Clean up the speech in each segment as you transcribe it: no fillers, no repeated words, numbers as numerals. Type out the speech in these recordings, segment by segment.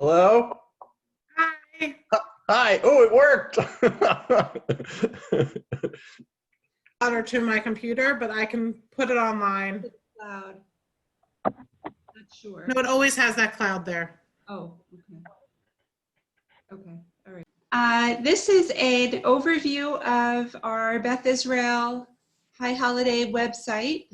Hello? Hi. Hi. Oh, it worked. Louder to my computer, but I can put it online. It's loud. Not sure. No, it always has that cloud there. Oh, okay. Okay, all right. This is an overview of our Beth Israel High Holiday website.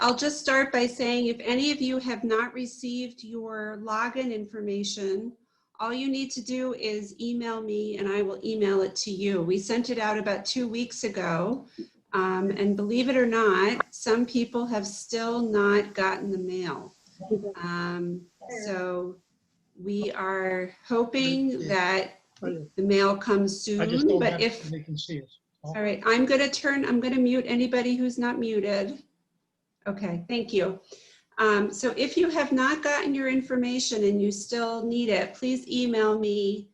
I'll just start by saying, if any of you have not received your login information, all you need to do is email me and I will email it to you. We sent it out about 2 weeks ago. And believe it or not, some people have still not gotten the mail. So we are hoping that the mail comes soon, but if, they can see us. all right, I'm going to mute anybody who's not muted. Okay, thank you. So if you have not gotten your information and you still need it, please email me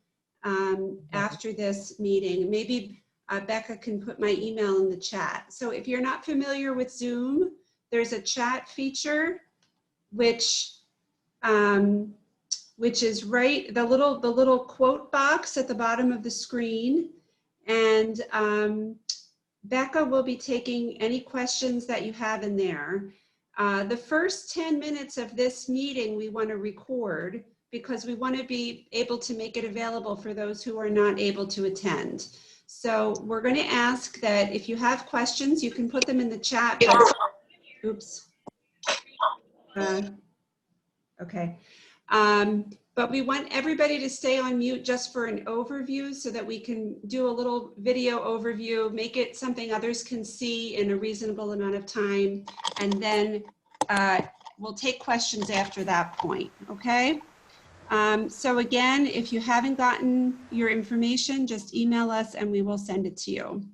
after this meeting. Maybe Becca can put my email in the chat. So if you're not familiar with Zoom, there's a chat feature, which is right, the little quote box at the bottom of the screen. And Becca will be taking any questions that you have in there. The first 10 minutes of this meeting we want to record because we want to be able to make it available for those who are not able to attend. So we're going to ask that if you have questions, you can put them in the chat. Oops. Okay. But we want everybody to stay on mute just for an overview so that we can do a little video overview, make it something others can see in a reasonable amount of time, and then we'll take questions after that point, okay? So again, if you haven't gotten your information, just email us and we will send it to you.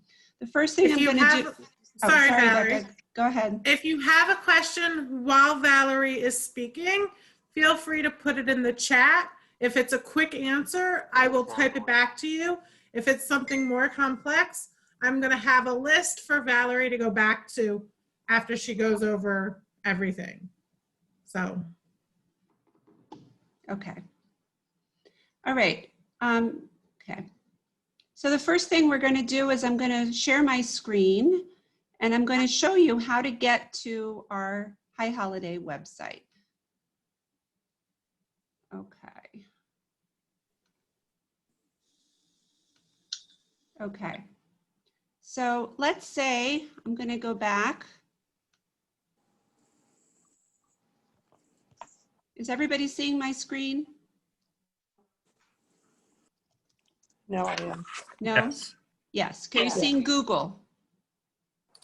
The first thing I'm going to do. Sorry, Valerie. Becca, go ahead. If you have a question while Valerie is speaking, feel free to put it in the chat. If it's a quick answer, I will type it back to you. If it's something more complex, I'm going to have a list for Valerie to go back to after she goes over everything. So. Okay. All right. Okay. So the first thing we're going to do is I'm going to share my screen and I'm going to show you how to get to our High Holiday website. Okay. Okay. So let's say I'm going to go back. Is everybody seeing my screen? No, I am. No? Yes. Yes. Can you see Google?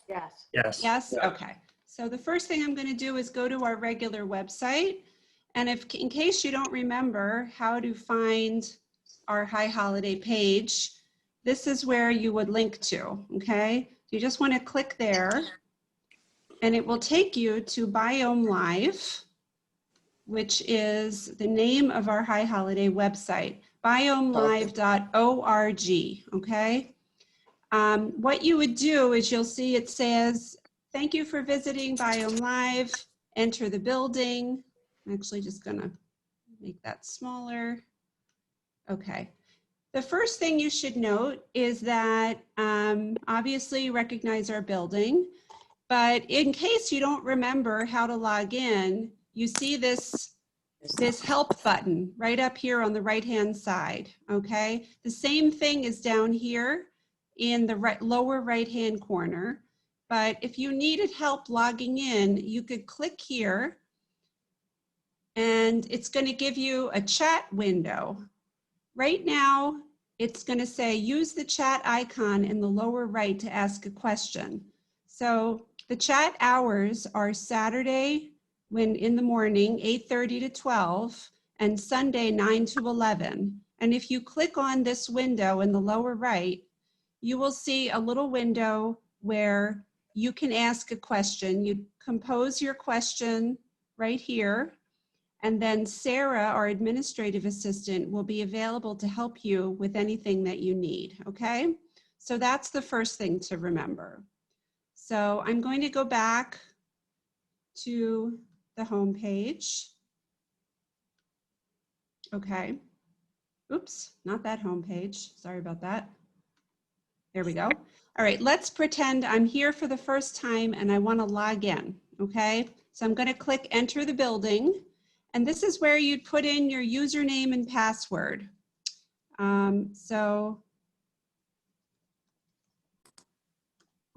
Yes. Yes. Yes? Okay. So the first thing I'm going to do is go to our regular website. And if, in case you don't remember how to find our High Holiday page, this is where you would link to, okay? You just want to click there and it will take you to BIOMLive, which is the name of our High Holiday website, biomlive.org, okay? What you would do is you'll see it says, thank you for visiting BIOMLive, enter the building. I'm actually just gonna make that smaller. Okay. The first thing you should note is that obviously you recognize our building, but in case you don't remember how to log in, you see this help button right up here on the right-hand side, okay? The same thing is down here in the lower right-hand corner, but if you needed help logging in, you could click here and it's going to give you a chat window. Right now, it's going to say use the chat icon in the lower right to ask a question. So the chat hours are Saturday in the morning, 8:30 to 12, and Sunday 9 to 11. And if you click on this window in the lower right, you will see a little window where you can ask a question. You compose your question right here. And then Sarah, our administrative assistant, will be available to help you with anything that you need, okay? So that's the first thing to remember. So I'm going to go back to the home page. Okay. Oops, not that homepage. Sorry about that. There we go. All right, let's pretend I'm here for the first time and I want to log in. Okay, so I'm going to click enter the building. And this is where you'd put in your username and password.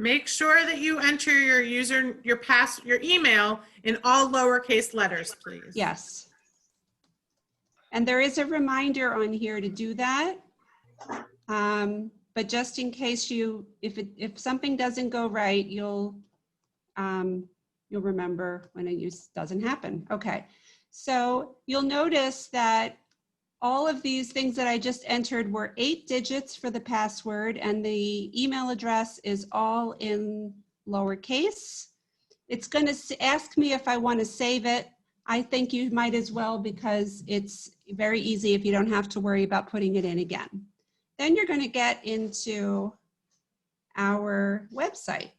Make sure that you enter your your email in all lowercase letters, please. Yes. And there is a reminder on here to do that. But just in case if something doesn't go right, you'll remember when it doesn't happen. Okay. So you'll notice that all of these things that I just entered were 8 digits for the password, and the email address is all in lowercase. It's going to ask me if I want to save it. I think you might as well, because it's very easy if you don't have to worry about putting it in again. Then you're going to get into our website.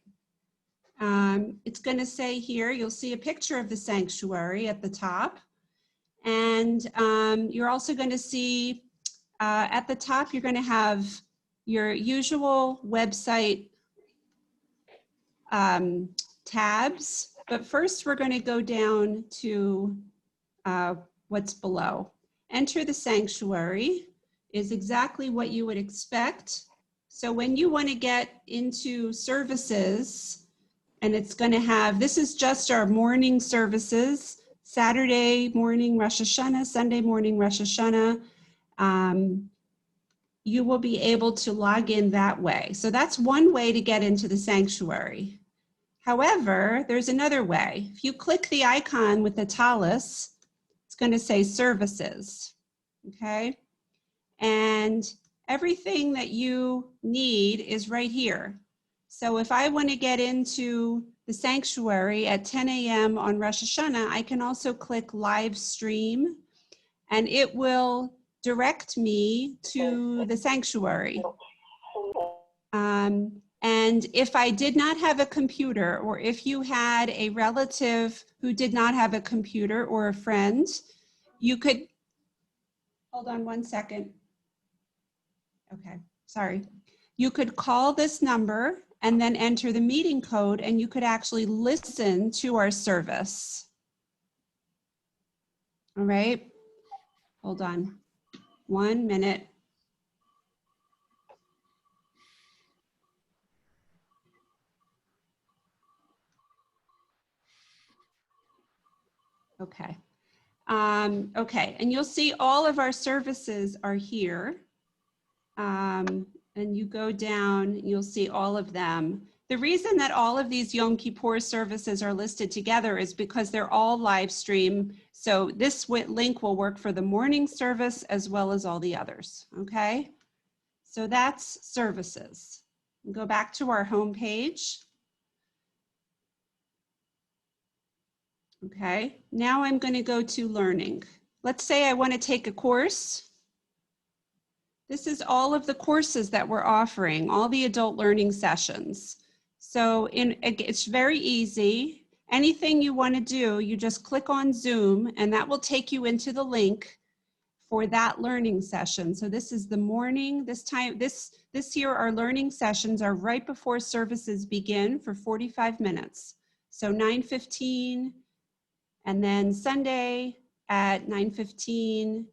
It's going to say here, you'll see a picture of the sanctuary at the top. And you're also going to see at the top, you're going to have your usual website tabs. But first, we're going to go down to what's below. Enter the sanctuary is exactly what you would expect. So when you want to get into services, and it's going to have, this is just our morning services. Saturday morning Rosh Hashanah, Sunday morning Rosh Hashanah, you will be able to log in that way. So that's one way to get into the sanctuary. However, there's another way. If you click the icon with the talus, it's going to say services, okay? And everything that you need is right here. So if I want to get into the sanctuary at 10 a.m. on Rosh Hashanah, I can also click live stream, and it will direct me to the sanctuary. And if I did not have a computer, or if you had a relative who did not have a computer or a friend, you could, hold on one second. Okay, sorry. You could call this number and then enter the meeting code, and you could actually listen to our service. All right, hold on 1 minute. Okay. Okay, and you'll see all of our services are here. And you go down, you'll see all of them. The reason that all of these Yom Kippur services are listed together is because they're all live stream. So this link will work for the morning service as well as all the others, okay? So that's services. Go back to our home page. Okay, now I'm going to go to learning. Let's say I want to take a course. This is all of the courses that we're offering, all the adult learning sessions. So it's very easy. Anything you want to do, you just click on Zoom, and that will take you into the link for that learning session. So this is the morning. This year, our learning sessions are right before services begin for 45 minutes. So 9:15, and then Sunday at 9:15.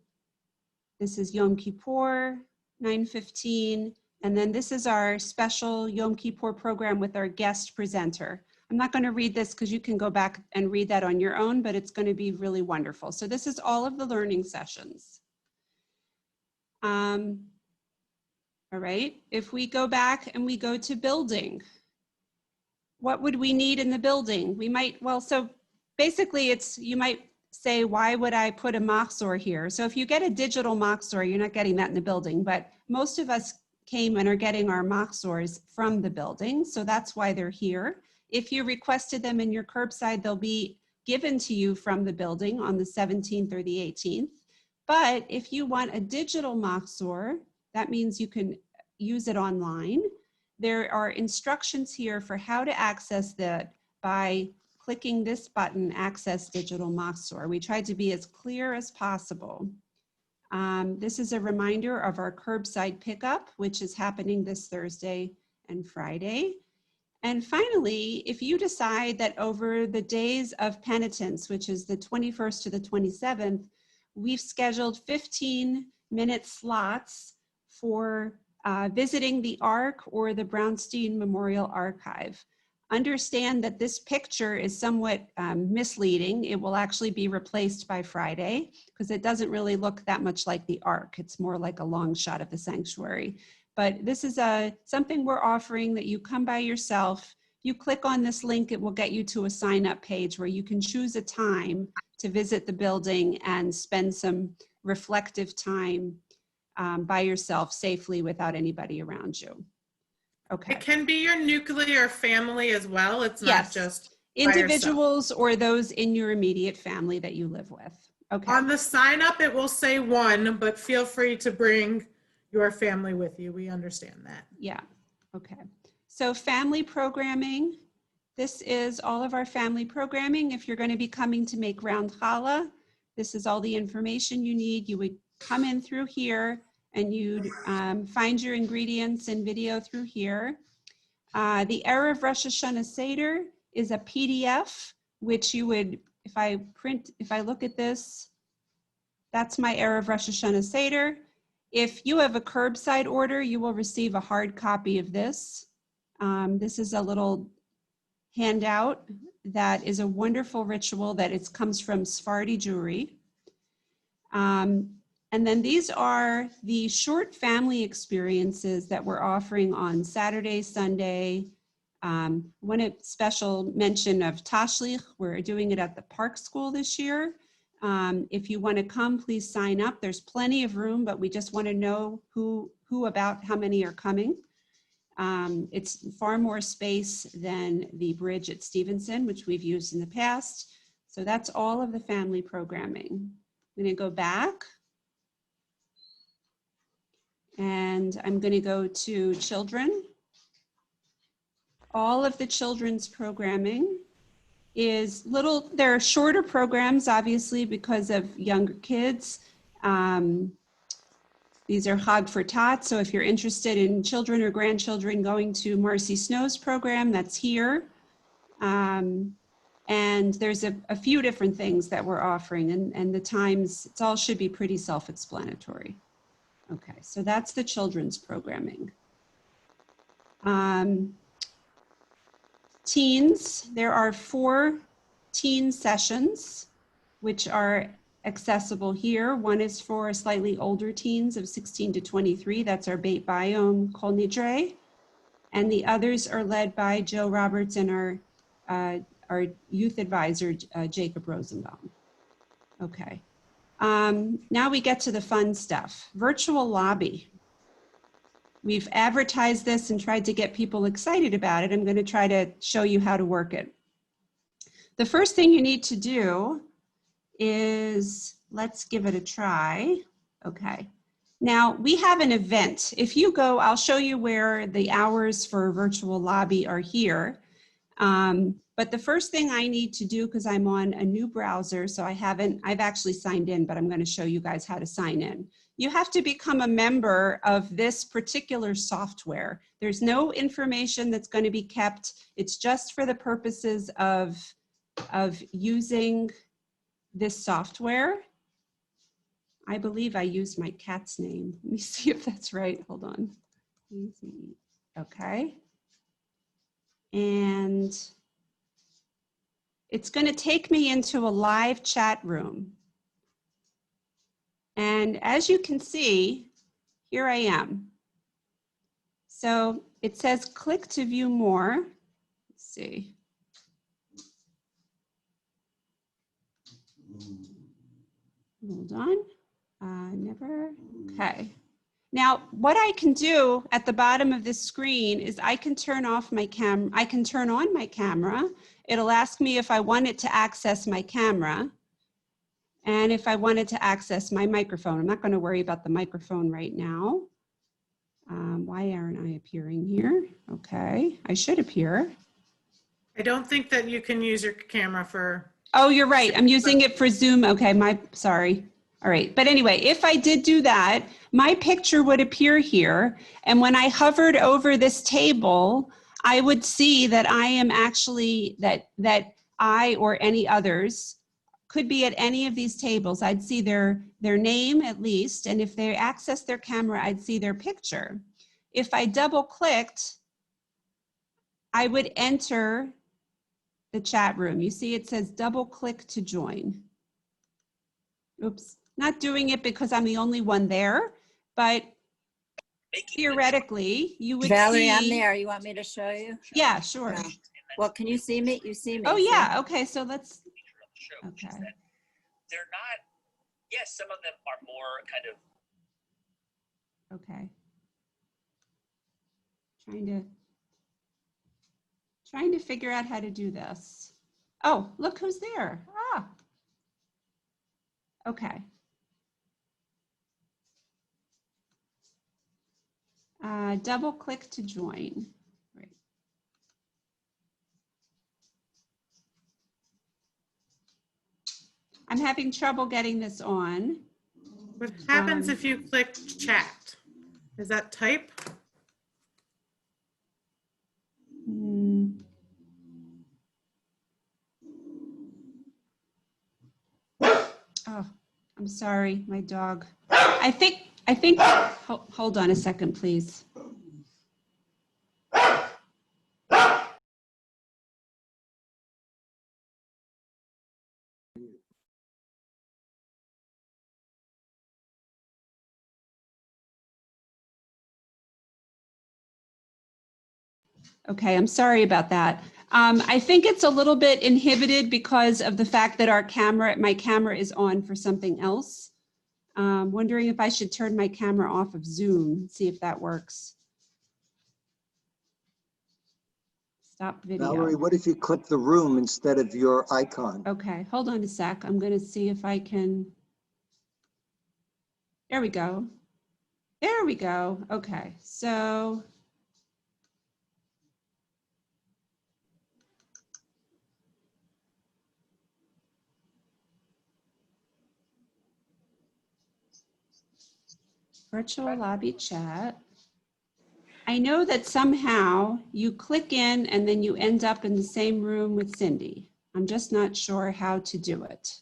This is Yom Kippur, 9:15. And then this is our special Yom Kippur program with our guest presenter. I'm not going to read this because you can go back and read that on your own, but it's going to be really wonderful. So this is all of the learning sessions. All right, if we go back and we go to building, what would we need in the building? We might, well, so basically you might say, why would I put a machzor here? So if you get a digital machzor, you're not getting that in the building, but most of us came and are getting our machzors from the building. So that's why they're here. If you requested them in your curbside, they'll be given to you from the building on the 17th or the 18th. But if you want a digital machzor, that means you can use it online. There are instructions here for how to access that by clicking this button, Access Digital Machzor. We tried to be as clear as possible. This is a reminder of our curbside pickup, which is happening this Thursday and Friday. And finally, if you decide that over the days of penitence, which is the 21st to the 27th, we've scheduled 15-minute slots for visiting the Ark or the Brownstein Memorial Archive. Understand that this picture is somewhat misleading. It will actually be replaced by Friday because it doesn't really look that much like the Ark. It's more like a long shot of the sanctuary. But this is something we're offering that you come by yourself. You click on this link, it will get you to a sign up page where you can choose a time to visit the building and spend some reflective time by yourself safely without anybody around you. Okay. It can be your nuclear family as well. It's not Yes. just by yourself. Individuals or those in your immediate family that you live with. Okay. On the sign up, it will say one, but feel free to bring your family with you. We understand that. Yeah. Okay. So family programming. This is all of our family programming. If you're going to be coming to make round challah, this is all the information you need. You would come in through here and you'd find your ingredients and video through here. The Erev Rosh Hashanah Seder is a PDF, which you would, if I look at this, that's my Erev Rosh Hashanah Seder. If you have a curbside order, you will receive a hard copy of this. This is a little handout that is a wonderful ritual that comes from Sephardi Jewry. And then these are the short family experiences that we're offering on Saturday, Sunday. One special mention of Tashlich, we're doing it at the Park School this year. If you want to come, please sign up. There's plenty of room, but we just want to know about how many are coming. It's far more space than the bridge at Stevenson, which we've used in the past. So that's all of the family programming. I'm going to go back. And I'm going to go to children. All of the children's programming is there are shorter programs, obviously, because of younger kids. These are Chag for Tot. So if you're interested in children or grandchildren going to Marcy Snow's program, that's here. And there's a few different things that we're offering, and the times, it all should be pretty self-explanatory. Okay, so that's the children's programming. Teens, there are 4 teen sessions, which are accessible here. One is for slightly older teens of 16 to 23. That's our Beit Biom Kol Nidre. And the others are led by Joe Roberts and our youth advisor, Jacob Rosenbaum. Okay. Now we get to the fun stuff. Virtual lobby. We've advertised this and tried to get people excited about it. I'm going to try to show you how to work it. The first thing you need to do is, let's give it a try. Okay. Now we have an event. If you go, I'll show you where the hours for virtual lobby are here. But the first thing I need to do, because I'm on a new browser, so I've actually signed in, but I'm going to show you guys how to sign in. You have to become a member of this particular software. There's no information that's going to be kept. It's just for the purposes of using this software. I believe I used my cat's name. Let me see if that's right. Hold on. Easy. Okay. And it's going to take me into a live chat room. And as you can see, here I am. So it says click to view more. Let's see. Hold on. Never. Okay. Now, what I can do at the bottom of this screen is I can turn off my camera. I can turn on my camera. It'll ask me if I wanted to access my camera and if I wanted to access my microphone. I'm not going to worry about the microphone right now. Why aren't I appearing here? Okay, I should appear. I don't think that you can use your camera for... Oh, you're right. I'm using it for Zoom. Okay, sorry. All right, but anyway, if I did do that, my picture would appear here. And when I hovered over this table, I would see that I am actually, that I or any others could be at any of these tables. I'd see their name at least. And if they access their camera, I'd see their picture. If I double clicked, I would enter the chat room. You see, it says double click to join. Oops, not doing it because I'm the only one there, but theoretically, you would Valerie, see. I'm there. You want me to show you? Yeah, sure. Yeah. Well, can you see me? You see me? Oh, see? yeah. Okay, so let's. Okay. They're not, yes, some of them are more kind of. Okay. Trying to figure out how to do this. Oh, look who's there. Ah. Okay. Double click to join. Right. I'm having trouble getting this on. What happens if you click chat? Is that type? Oh, I'm sorry, my dog. I think, hold on a second, please. Okay, I'm sorry about that. I think it's a little bit inhibited because of the fact that my camera is on for something else. Wondering if I should turn my camera off of Zoom, see if that works. Stop video. Valerie, what if you click the room instead of your icon? Okay, hold on a sec. I'm going to see if I can. There we go. There we go. Okay, so. Virtual lobby chat. I know that somehow you click in and then you end up in the same room with Cindy. I'm just not sure how to do it.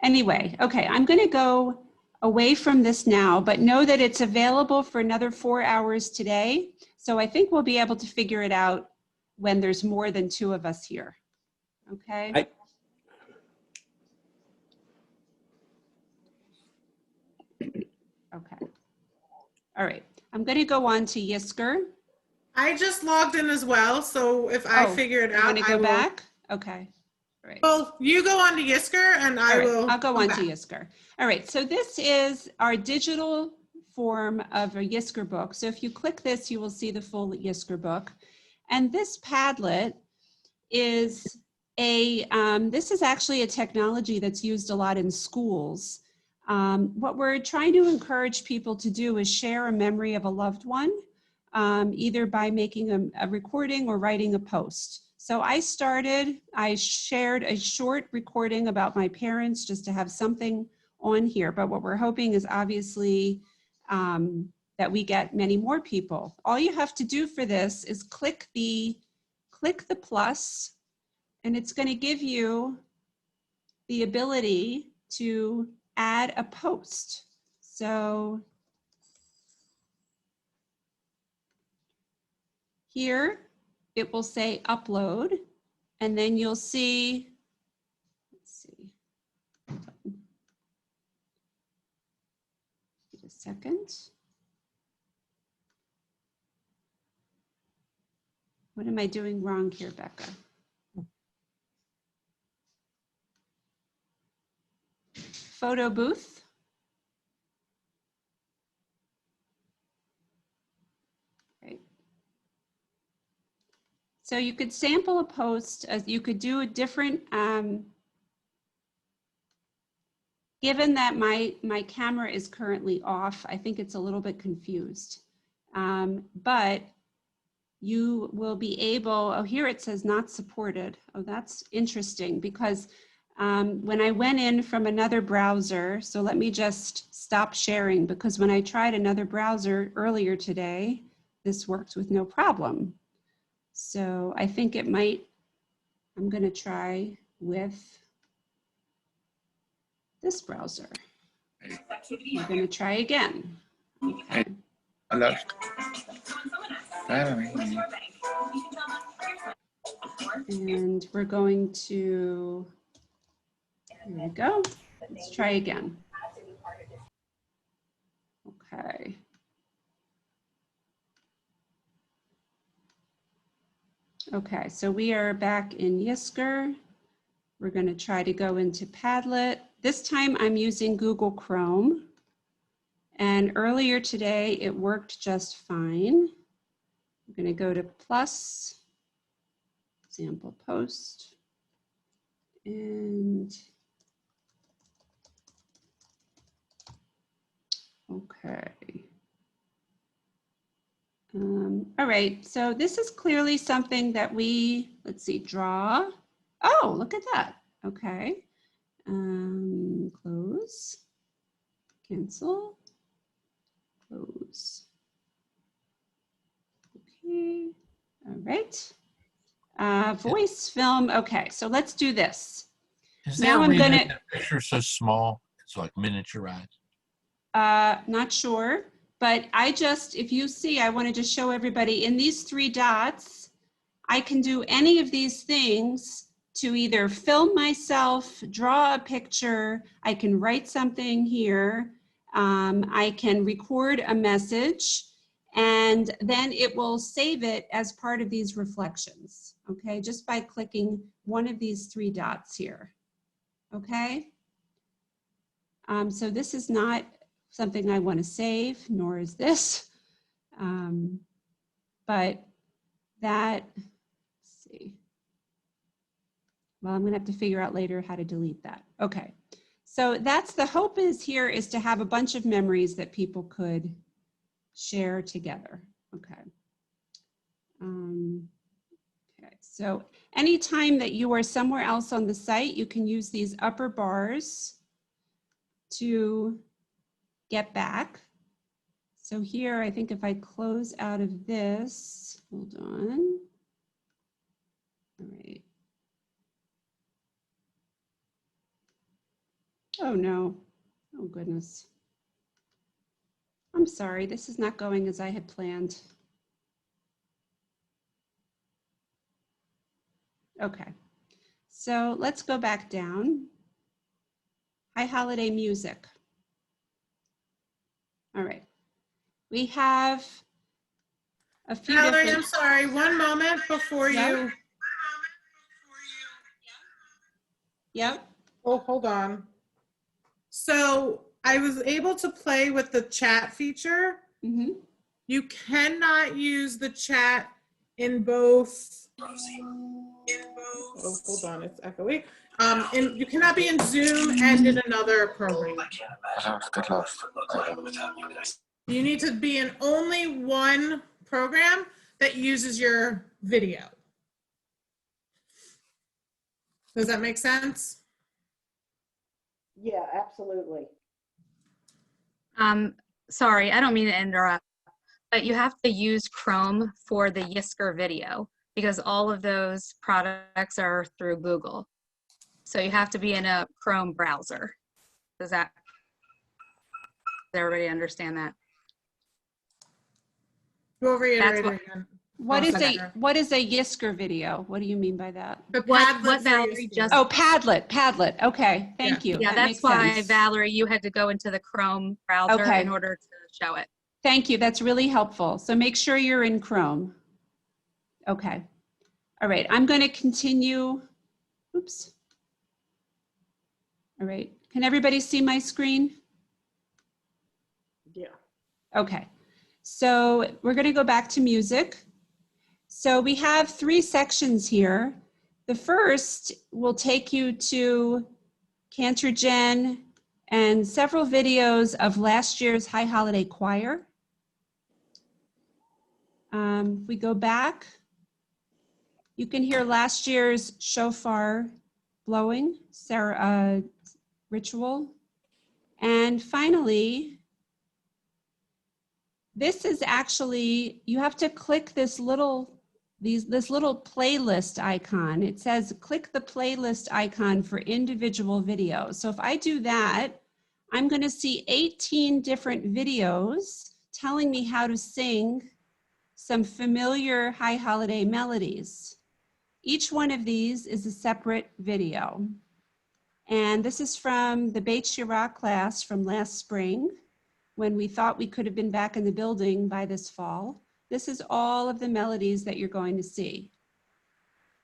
Anyway, okay, I'm going to go away from this now, but know that it's available for another 4 hours today. So I think we'll be able to figure it out when there's more than 2 of us here. Okay. Okay. All right. I'm going to go on to Yisker. I just logged in as well, so if I figure it out, I go back. Okay. All right. Well, you go on to Yisker and I will. I'll go on to Yisker. All right. So this is our digital form of a Yisker book. So if you click this, you will see the full Yisker book. And this Padlet is this is actually a technology that's used a lot in schools. What we're trying to encourage people to do is share a memory of a loved one, either by making a recording or writing a post. So I shared a short recording about my parents just to have something on here. But what we're hoping is obviously that we get many more people. All you have to do for this is click the plus, and it's going to give you the ability to add a post. So here it will say upload, and then you'll see, let's see, wait a second. What am I doing wrong here, Becca? Photo booth. Right. So you could sample a post, you could do a different, given that my camera is currently off, I think it's a little bit confused. But you will be able, oh, here it says not supported. Oh, that's interesting because When I went in from another browser, so let me just stop sharing, because when I tried another browser earlier today, this worked with no problem. So I think it might, I'm going to try with this browser. We're going to try again. Okay. Hello. Valerie. And we're going to, here we go. Let's try again. Okay. Okay, so we are back in Yisker. We're going to try to go into Padlet. This time I'm using Google Chrome. And earlier today it worked just fine. I'm going to go to plus, sample post, and okay. All right, so this is clearly something that we, let's see, draw. Oh, look at that. Okay. Close, cancel, close. Okay, all right. Voice film, okay, so let's do this. Is Now there a I'm reason gonna- the picture's so small? It's like miniaturized. Not sure, but I just, if you see, I wanted to show everybody in these 3 dots, I can do any of these things to either film myself, draw a picture, I can write something here, I can record a message, and then it will save it as part of these reflections, okay? Just by clicking one of these 3 dots here, okay? So this is not something I want to save, nor is this. But that, let's see. Well, I'm going to have to figure out later how to delete that. Okay. So that's the hope is here is to have a bunch of memories that people could share together. Okay. Okay. So anytime that you are somewhere else on the site, you can use these upper bars to get back. So here, I think if I close out of this, hold on. All right. Oh no, oh goodness. I'm sorry, this is not going as I had planned. Okay, so let's go back down. High holiday music. All right, we have a few Valerie, different. I'm sorry, one moment before Yeah. you, Yep. oh, hold on. So I was able to play with the chat feature. Mm-hmm. You cannot use the chat in both. Oh, hold on, it's echoey. You cannot be in Zoom and in another program. You need to be in only one program that uses your video. Does that make sense? Yeah, absolutely. Sorry, I don't mean to interrupt, but you have to use Chrome for the Yisker video because all of those products are through Google. So you have to be in a Chrome browser. Does everybody understand that? We'll reiterate what- it again. What is Second. what is a Yisker video? What do you mean by that? The What Padlet for Valerie Yisker. just- Oh, Padlet. Okay, thank you. Yeah, That that's makes why, sense. Valerie, you had to go into the Chrome browser Okay. in order to show it. Thank you. That's really helpful. So make sure you're in Chrome. Okay. All right. I'm going to continue. Oops. All right. Can everybody see my screen? Yeah. Okay. So we're going to go back to music. So we have 3 sections here. The first will take you to Cantor-Gen and several videos of last year's High Holiday Choir. We go back, you can hear last year's shofar blowing ritual. And finally, this is actually, you have to click this little playlist icon. It says click the playlist icon for individual videos. So if I do that, I'm going to see 18 different videos telling me how to sing some familiar high holiday melodies. Each one of these is a separate video. And this is from the Beit Shirah class from last spring, when we thought we could have been back in the building by this fall. This is all of the melodies that you're going to see.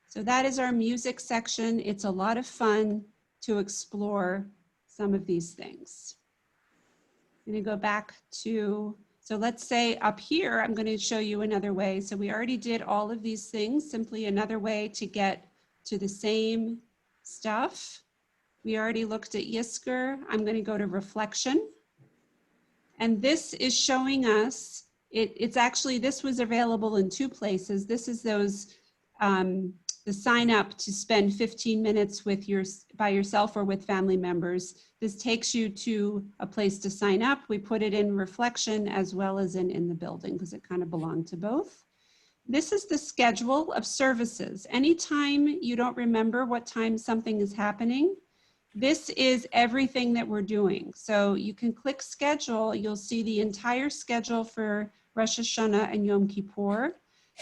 So that is our music section. It's a lot of fun to explore some of these things. I'm going to go back to, so let's say up here, I'm going to show you another way. So we already did all of these things, simply another way to get to the same stuff. We already looked at Yisker. I'm going to go to reflection. And this is showing us, it's actually, this was available in two places. This is those, the sign up to spend 15 minutes with by yourself or with family members. This takes you to a place to sign up. We put it in reflection as well as in the building because it kind of belonged to both. This is the schedule of services. Anytime you don't remember what time something is happening, this is everything that we're doing. So you can click schedule. You'll see the entire schedule for Rosh Hashanah and Yom Kippur.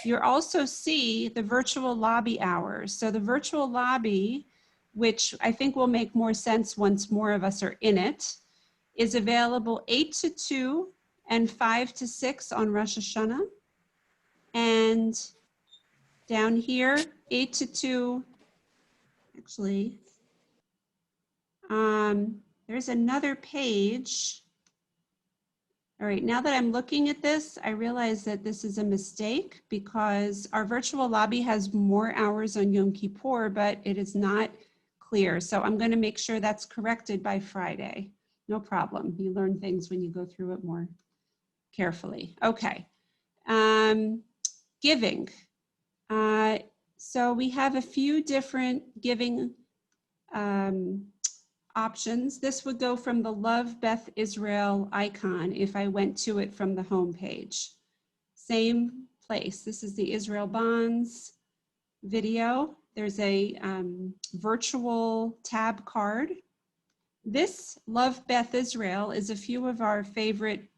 You'll also see the virtual lobby hours. So the virtual lobby, which I think will make more sense once more of us are in it, is available 8 to 2 and 5 to 6 on Rosh Hashanah. And down here, 8 to 2, actually, there's another page. All right, now that I'm looking at this, I realize that this is a mistake because our virtual lobby has more hours on Yom Kippur, but it is not clear. So I'm going to make sure that's corrected by Friday. No problem. You learn things when you go through it more carefully. Okay. Giving. So we have a few different giving options. This would go from the Love Beth Israel icon if I went to it from the home page. Same place. This is the Israel Bonds video. There's a virtual tab card. This Love Beth Israel is a few of our favorite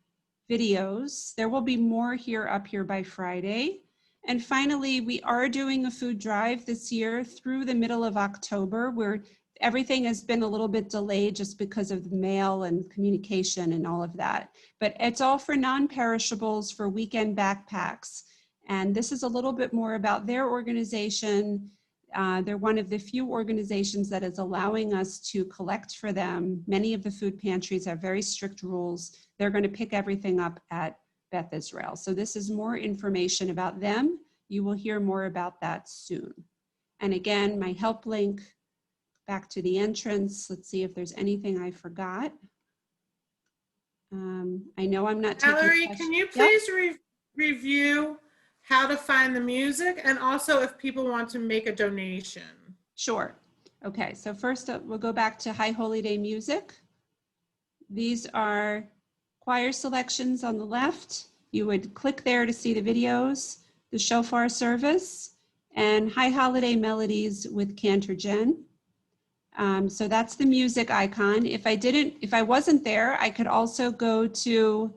videos. There will be more up here by Friday. And finally, we are doing a food drive this year through the middle of October, where everything has been a little bit delayed just because of the mail and communication and all of that. But it's all for non-perishables for weekend backpacks. And this is a little bit more about their organization. They're one of the few organizations that is allowing us to collect for them. Many of the food pantries have very strict rules. They're going to pick everything up at Beth Israel. So this is more information about them. You will hear more about that soon. And again, my help link back to the entrance. Let's see if there's anything I forgot. I know I'm not taking Valerie, questions. can you please review how to find the music and also if people want to make a donation? Sure. Okay, so first up, we'll go back to High Holy Day music. These are choir selections on the left. You would click there to see the videos, the shofar service, and High Holiday melodies with Cantor Jen. So that's the music icon. If I wasn't there, I could also go to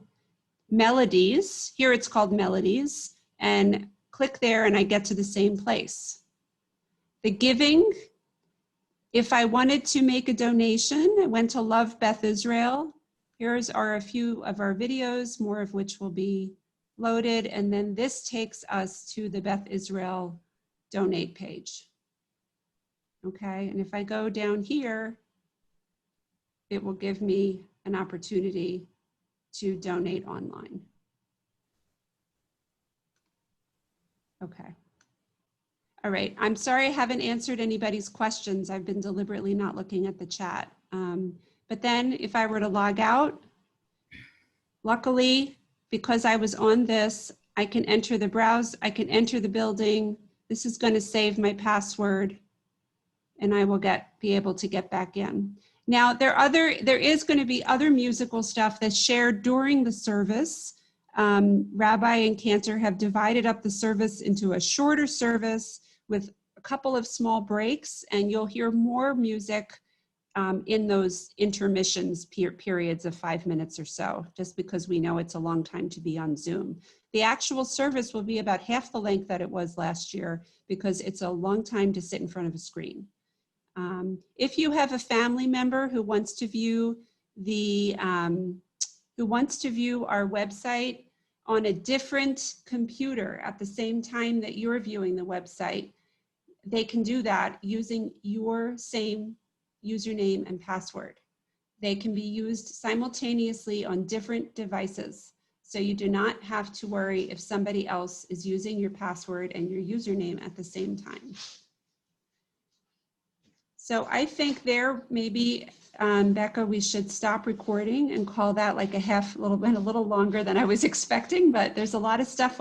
melodies. Here it's called melodies, and click there and I get to the same place. The giving, if I wanted to make a donation, I went to Love Beth Israel. Here's are a few of our videos, more of which will be loaded. And then this takes us to the Beth Israel donate page. Okay, and if I go down here, it will give me an opportunity to donate online. Okay. All right, I'm sorry I haven't answered anybody's questions. I've been deliberately not looking at the chat. But then if I were to log out, luckily, because I was on this, I can enter the browse, I can enter the building. This is going to save my password. and I will be able to get back in. Now, there is going to be other musical stuff that's shared during the service. Rabbi and Cantor have divided up the service into a shorter service with a couple of small breaks, and you'll hear more music in those intermissions periods of 5 minutes or so, just because we know it's a long time to be on Zoom. The actual service will be about half the length that it was last year because it's a long time to sit in front of a screen. If you have a family member who wants to view our website on a different computer at the same time that you're viewing the website, they can do that using your same username and password. They can be used simultaneously on different devices. So you do not have to worry if somebody else is using your password and your username at the same time. So I think there maybe, Becca, we should stop recording and call that like a little longer than I was expecting, but there's a lot of stuff